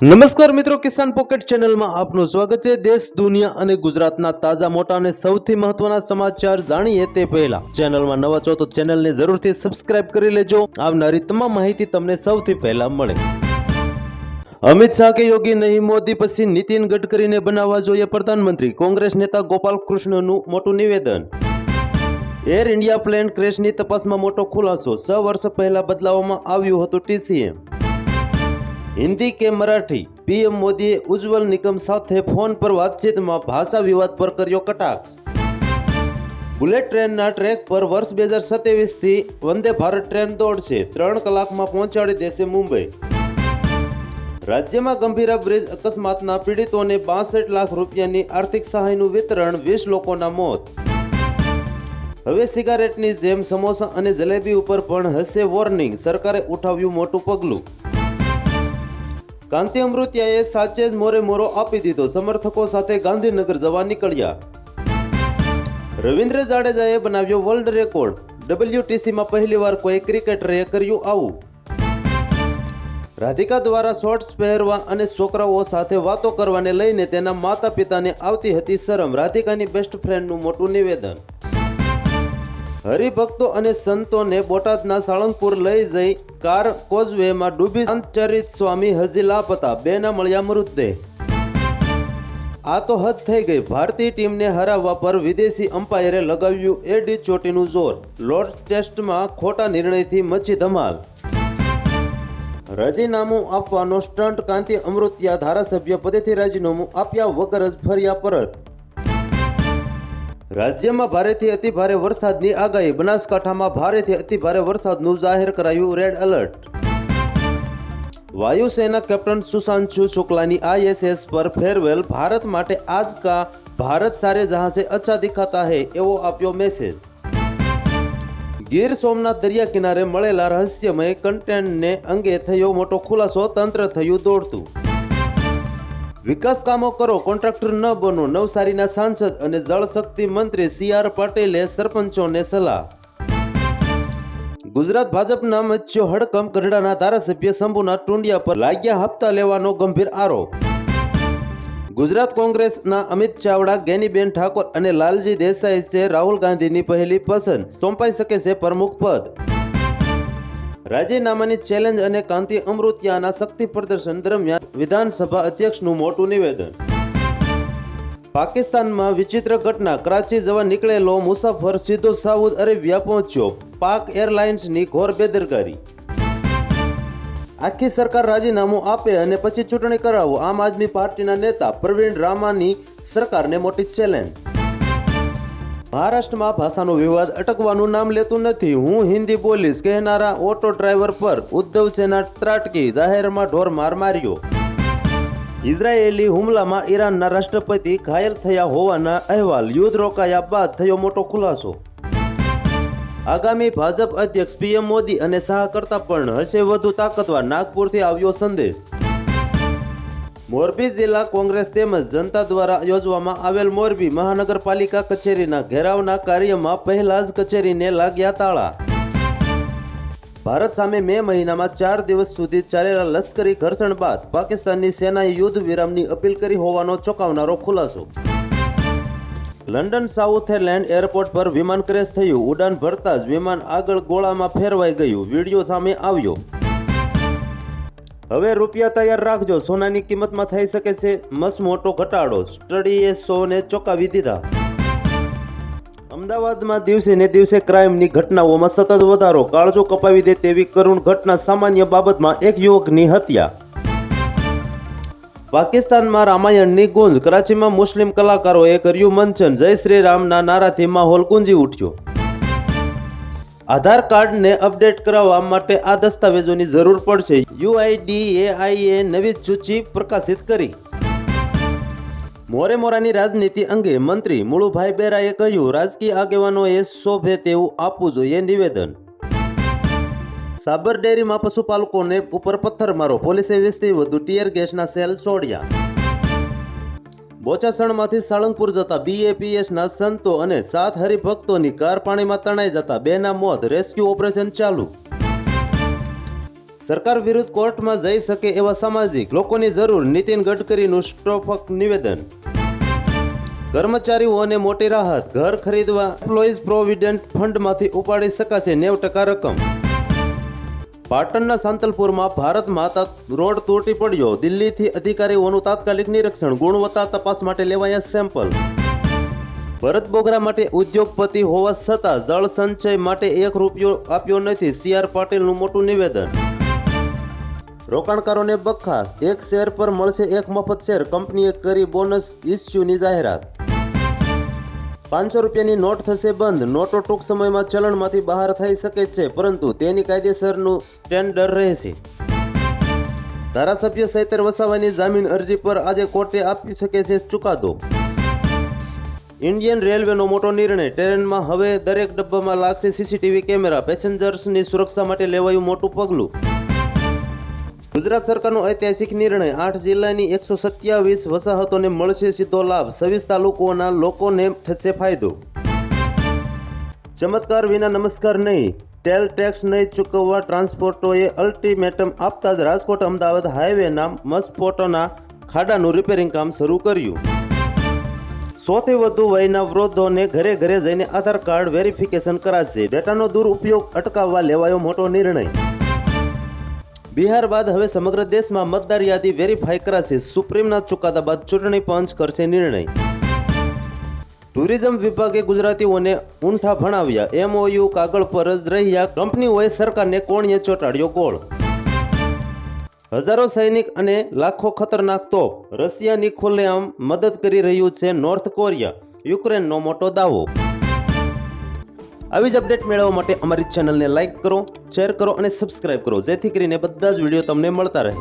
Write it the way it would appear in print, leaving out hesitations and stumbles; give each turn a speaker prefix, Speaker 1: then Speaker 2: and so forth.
Speaker 1: નમસ્કાર મિત્રો, કિસાન પોકેટ ચેનલમાં આપનું સ્વાગત છે। દેશ, દુનિયા અને ગુજરાતના તાજા મોટા અને સૌથી મહત્વના સમાચાર જાણીએ તે પહેલા ચેનલમાં નવા છો તો ચેનલને જરૂરથી સબસ્ક્રાઇબ કરી લેજો। આવનારી તમામ માહિતી તમને સૌથી પહેલા મળે। અમિત શાહ કે યોગી નહીં, મોદી પછી નીતિન ગડકરીને બનાવવા જોઈએ પ્રધાનમંત્રી। કોંગ્રેસ નેતા ગોપાલ કૃષ્ણનું મોટું નિવેદન। એર ઇન્ડિયા પ્લેન ક્રેશની તપાસમાં મોટો ખુલાસો। 6 વર્ષ પહેલા બદલાવવામાં આવ્યું હતું TCM। हिंदी के मराठी पीएम मोदी उज्जवल निगम साथे फोन पर बातचीत में भाषा विवाद पर कर्यो कटाक्ष। बुलेट ट्रेन ना ट्रेक पर वर्ष 2027 थी वंदे भारत ट्रेन दौड़शे, 3 कलाक में पहोंचाड़ी देशे मुंबई। राज्य में गंभीरा ब्रिज अकस्मातना पीड़ितों ने 62 लाख रूपियानी आर्थिक सहायનું वितरण, 20 લોકોના મોત। હવે સિગારેટની જેમ સમોસા અને જલેબી ઉપર પણ હશે વોર્નિંગ, સરકારે ઉઠાવ્યું મોટું પગલું। કાંતિ અમૃતિયાએ સાચે જ મોરે મોરો આપી દીધો, સમર્થકો સાથે ગાંધીનગર જવા નીકળ્યા। રવિન્દ્ર જાડેજાએ બનાવ્યો વર્લ્ડ રેકોર્ડ, WTCમાં પહેલીવાર કોઈ ક્રિકેટરે કર્યું આવું। રાધિકા દ્વારા શોર્ટ્સ પહેરવા અને છોકરાઓ સાથે વાતો કરવાને લઈને તેના માતા પિતાને આવતી હતી શરમ, રાધિકાની બેસ્ટ ફ્રેન્ડનું મોટું નિવેદન। હરિભક્તો અને સંતોને બોટાદના સાળંગપુર લઈ જઈ કાર કોઝવેમાં ડૂબી, શાંતચરિત સ્વામી હજી લાપતા, 2ના મળ્યા મૃતદેહ। આ તો હદ થઈ ગઈ, ભારતીય ટીમને હરાવવા પર વિદેશી અમ્પાયરે લગાવ્યું એડી ચોટીનું જોર, લોર્ડ ટેસ્ટમાં ખોટા નિર્ણયથી મચી ધમાલ। રાજીનામું આપવાનો સ્ટન્ટ, કાંતિ અમૃતિયા ધારાસભ્ય પદેથી રાજીનામું આપ્યા વગર જ ફર્યા પરત। રાજ્યમાં ભારેથી અતિભારે વરસાદની આગાહી, બનાસકાંઠામાં ભારેથી અતિભારે વરસાદનું જાહેર કરાયું રેડ એલર્ટ। વાયુસેના કેપ્ટન સુશાંશુ શુક્લાની ISS પર ફેરવેલ, ભારત માટે આજ કા ભારત સારે જહાં સે અચ્છા દિખાતા હૈ એવો આપ્યો મેસેજ। ગીર સોમનાથ દરિયા કિનારે મળેલા રહસ્યમય કન્ટેનરને અંગે થયો મોટો ખુલાસો, તંત્ર થયું દોડતું। વિકાસ કામો કરો, કોન્ટ્રાક્ટર ન બનો, નવસારીના સાંસદ અને જળશક્તિ મંત્રી CR પાટીલે સરપંચોને સલાહ। ગુજરાત ભાજપના મચ્યો હડકંપ, ગઢડાના ધારાસભ્ય શંભુના ટુંડિયા પર લાગ્યા હપ્તા લેવાનો ગંભીર આરોપ। ગુજરાત કોંગ્રેસના અમિત ચાવડા, ગેનીબેન ઠાકોર અને લાલજી દેસાઈ છે રાહુલ ગાંધીની પહેલી પસંદ, સોંપાઈ શકે છે પ્રમુખ પદ। રાજીનામાની ચેલેન્જ અને કાંતિ અમૃતિયાના શક્તિ પ્રદર્શન દરમિયાન વિધાનસભા અધ્યક્ષનું મોટું નિવેદન। પાકિસ્તાનમાં વિચિત્ર ઘટના, કરાચી જવા નીકળેલો મુસાફર સીધો સાઉદી અરેબિયા પહોંચ્યો, પાક એરલાઇન્સની ઘોર બેદરકારી। આખી સરકાર રાજીનામું આપે અને પછી ચૂંટણી કરાવો, આમ આદમી પાર્ટીના નેતા પ્રવીણ રામાની સરકારને મોટી ચેલેન્જ। મહારાષ્ટ્રમાં ભાષાનો વિવાદ અટકવાનું નામ લેતું નથી, હું હિન્દી બોલીશ કહેનારા ઓટો ડ્રાઈવર પર ઉદ્ધવ સેના ત્રાટકી, જાહેરમાં ઢોર માર માર્યો। ઇઝરાયેલી હુમલામાં ઈરાનના રાષ્ટ્રપતિ ઘાયલ થયા હોવાના અહેવાલ, યુદ્ધ રોકાયા બાદ થયો મોટો ખુલાસો। આગામી ભાજપ અધ્યક્ષ PM મોદી અને શાહ કરતા પણ હશે વધુ તાકતવાર, નાગપુરથી આવ્યો સંદેશ। મોરબી જિલ્લા કોંગ્રેસ તેમજ જનતા દ્વારા યોજવામાં આવેલ મોરબી મહાનગરપાલિકા કચેરીના ઘેરાવના કાર્યમાં પહેલા જ કચેરીને લાગ્યા તાળા। ભારત સામે મે મહિનામાં 4 દિવસ સુધી ચાલેલા લશ્કરી ઘર્ષણ બાદ પાકિસ્તાનની સેનાએ યુદ્ધ વિરામની અપીલ કરી હોવાનો ચોંકાવનારો ખુલાસો। લંડન સાઉથલેન્ડ એરપોર્ટ પર વિમાન ક્રેશ થયું, ઉડાન ભરતા જ વિમાન આગળ ગોળામાં ફેરવાઈ ગયું, વિડીયો સામે આવ્યો। હવે રૂપિયા તૈયાર રાખજો, સોનાની કિંમતમાં થઈ શકે છે મસમોટો ઘટાડો, સ્ટડીએ શોને ચોંકાવી દીધા। અમદાવાદમાં દિવસે ને દિવસે ક્રાઇમની ઘટનાઓમાં સતત વધારો, કાળજો કપાવી દે તેવી કરુણ ઘટના, સામાન્ય બાબતમાં એક યુવકની હત્યા। પાકિસ્તાનમાં રામાયણની ગુંજ, કરાચીમાં મુસ્લિમ કલાકારોએ કર્યું મંચન, જય શ્રી રામના નારાથી માહોલ ગુંજી ઉઠ્યો। આધાર કાર્ડને અપડેટ કરાવવા માટે આ દસ્તાવેજોની જરૂર પડશે, UIDAIએ નવી સૂચિ પ્રકાશિત કરી। મોરે મોરાની રાજનીતિ અંગે મંત્રી મુળુભાઈ બેરાએ કહ્યું, રાજકીય આગેવાનોએ શોભે તેવું આપવું જોઈએ નિવેદન। સાબર ડેરીમાં પશુપાલકોને ઉપર પથ્થરમારો, પોલીસે 20થી વધુ ટીયર ગેસના સેલ છોડ્યા। બોચાસણમાંથી સાળંગપુર જતા BAPSના સંતો અને 7 હરિભક્તોની કાર પાણીમાં તણાઈ જતા 2ના મોત, રેસ્ક્યુ ઓપરેશન ચાલુ। સરકાર વિરુદ્ધ કોર્ટમાં જઈ શકે એવા સામાજિક લોકોની જરૂર, નીતિન ગડકરીનું સ્ટોફક નિવેદન. કર્મચારીઓને મોટી રાહત, ઘર ખરીદવા એમ્પ્લોઈઝ પ્રોવિડન્ટ ફંડમાંથી ઉપાડી શકાશે 90% રકમ. પાટણના સાંતલપુરમાં ભારત માતા રોડ તૂટી પડ્યો, દિલ્હીથી અધિકારીઓનું તાત્કાલિક નિરીક્ષણ, ગુણવત્તા તપાસ માટે લેવાયા સેમ્પલ. ભરત બોગરા માટે ઉદ્યોગપતિ હોવા છતાં જળ સંચય માટે ₹1 આપ્યો નથી, CR પાટીલનું મોટું નિવેદન. રોકાણકારોને બખ્ખા, એક શેર પર મળશે 1 મફત શેર, કંપનીએ કરી બોનસ ઇસ્યુની જાહેરાત. ₹500ની નોટ થશે બંધ, નોટો ટૂંક સમયમાં ચલણમાંથી બહાર થઈ શકે છે, પરંતુ તેની કાયદેસરનું ટેન્ડર રહેશે. ધારાસભ્ય ચૈતર વસાવાની જામીન અરજી પર આજે કોર્ટે આપી શકે છે ચુકાદો. ઇન્ડિયન રેલવેનો મોટો નિર્ણય, ટ્રેનમાં હવે દરેક ડબ્બામાં લાગશે CCTV કેમેરા, પેસેન્જર્સની સુરક્ષા માટે લેવાયું મોટું પગલું. ગુજરાત સરકારનો ઐતિહાસિક નિર્ણય, 8 જિલ્લાની 127 વસાહતોને મળશે સીધો લાભ, 26 તાલુકાઓના લોકોને થશે ફાયદો. ચમત્કાર વિના નમસ્કાર નહીં, ટેલ ટેક્સ નહીં ચૂકવવા ટ્રાન્સપોર્ટરોએ અલ્ટિમેટમ આપતા જ રાજકોટ અમદાવાદ હાઈવેના મસફોટોના ખાડાનું રિપેરિંગ કામ શરૂ કર્યું. 100થી વધુ વયના વૃદ્ધોને ઘરે ઘરે જઈને આધાર કાર્ડ વેરિફિકેશન કરાશે, ડેટાનો દુરુપયોગ અટકાવવા લેવાયો મોટો નિર્ણય. બિહાર બાદ હવે સમગ્ર દેશમાં મતદાર યાદી વેરીફાઈ કરાશે, સુપ્રીમના ચુકાદા બાદ ચૂંટણી પંચ કરશે નિર્ણય. ટુરિઝમ વિભાગે ગુજરાતીઓને ઊંઠા ભણાવ્યા, MOU કાગળ પર જ રહ્યા, કંપનીઓએ સરકારને કોણીએ ચોંટાડ્યો ગોળ. હજારો સૈનિક અને લાખો ખતરનાક તોપ, રશિયાની ખુલ્લેઆમ મદદ કરી રહ્યું છે નોર્થ કોરિયા, યુક્રેનનો મોટો દાવો. આવી જ અપડેટ મેળવવા માટે અમારી ચેનલને લાઇક કરો, શેર કરો અને સબસ્ક્રાઇબ કરો, જેથી કરીને બધા જ વિડીયો તમને મળતા રહે.